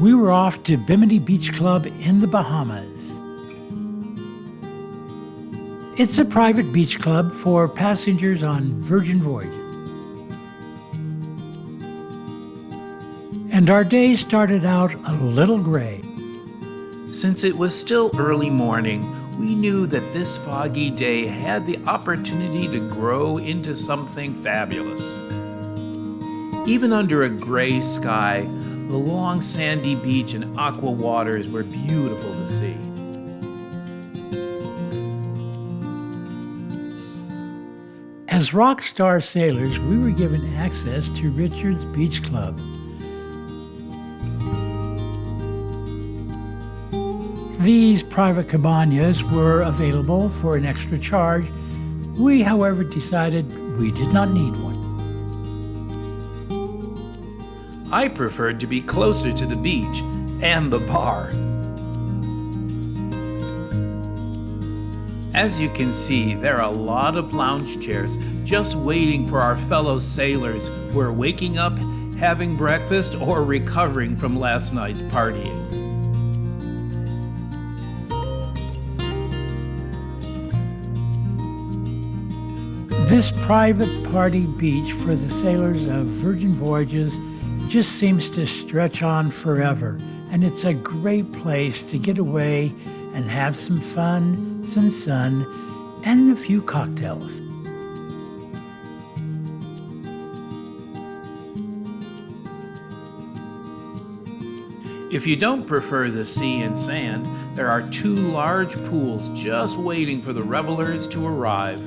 we were off to Bimini Beach Club in the Bahamas. It's a private beach club for passengers on Virgin Voyages. And our day started out a little gray. Since it was still early morning, we knew that this foggy day had the opportunity to grow into something fabulous. Even under a gray sky, the long sandy beach and aqua waters were beautiful to see. As rock star sailors, we were given access to Richard's Beach Club. These private cabanas were available for an extra charge. We, however, decided we did not need one. I preferred to be closer to the beach and the bar. As you can see, there are a lot of lounge chairs just waiting for our fellow sailors who are waking up, having breakfast, or recovering from last night's partying. This private party beach for the sailors of Virgin Voyages just seems to stretch on forever, and it's a great place to get away and have some fun, some sun, and a few cocktails. If you don't prefer the sea and sand, there are 2 large pools just waiting for the revelers to arrive.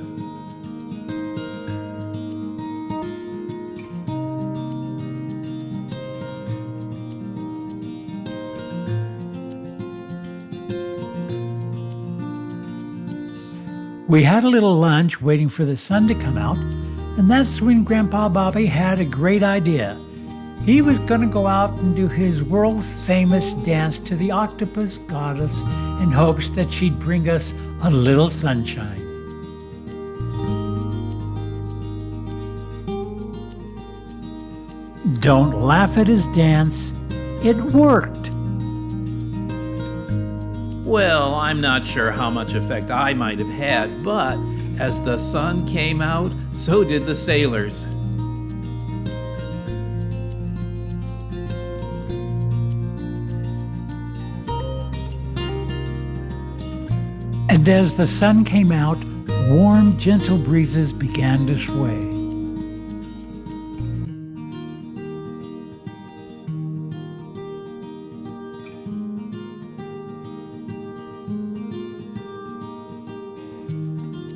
We had a little lunch waiting for the sun to come out, and that's when Grandpa Bobby had a great idea. He was going to go out and do his world-famous dance to the octopus goddess in hopes that she'd bring us a little sunshine. Don't laugh at his dance. It worked. Well, I'm not sure how much effect I might have had, but as the sun came out, so did the sailors. And as the sun came out, warm, gentle breezes began to sway.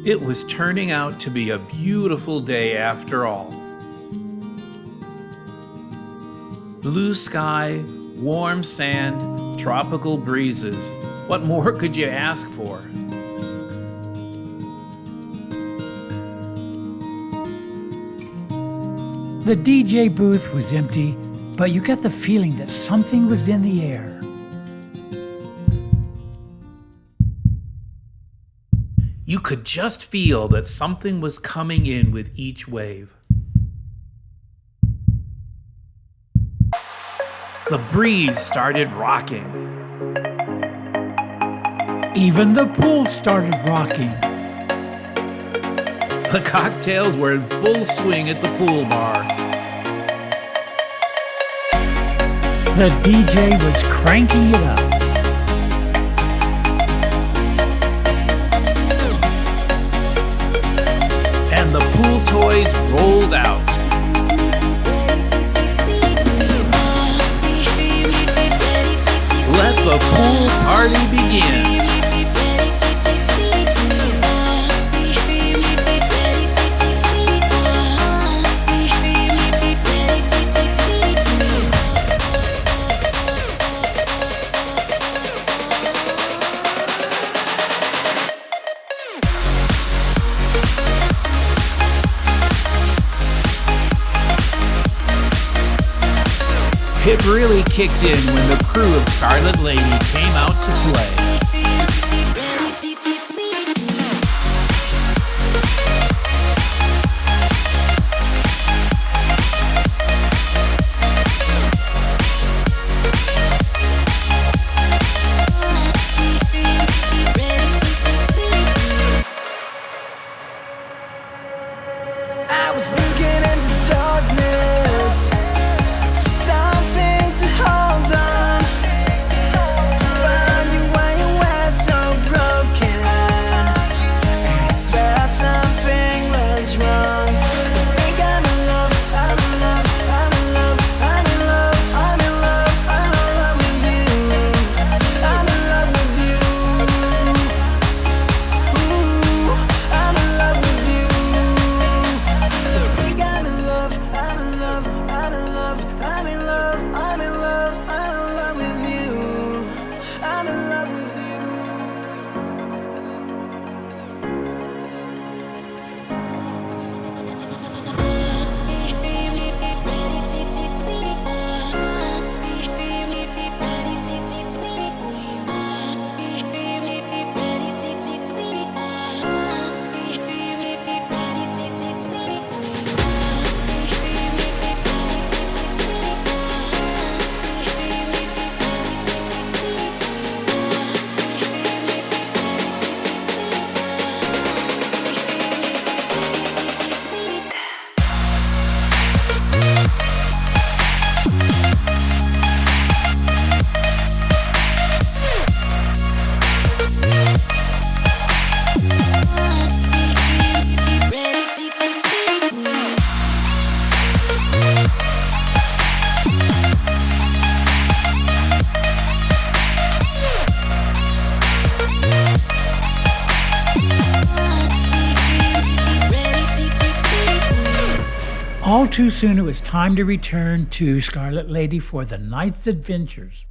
It was turning out to be a beautiful day after all. Blue sky, warm sand, tropical breezes. What more could you ask for? The DJ booth was empty, but you get the feeling that something was in the air. You could just feel that something was coming in with each wave. The breeze started rocking. Even the pool started rocking. The cocktails were in full swing at the pool bar. The DJ was cranking it up. And the pool toys rolled out. Let the pool party begin. It really kicked in when the crew of Scarlet Lady came out to play. I was looking into darkness for something to hold on. Found you when you were so broken, and I felt something was wrong. I think I'm in love, I'm in love, I'm in love, I'm in love, I'm in love, I'm in love with you. I'm in love with you. Ooh, I'm in love with you. I think I'm in love, I'm in love, I'm in love, I'm in love, I'm in love, I'm in love with you. I'm in love with you. All too soon, it was time to return to Scarlet Lady for the night's adventures.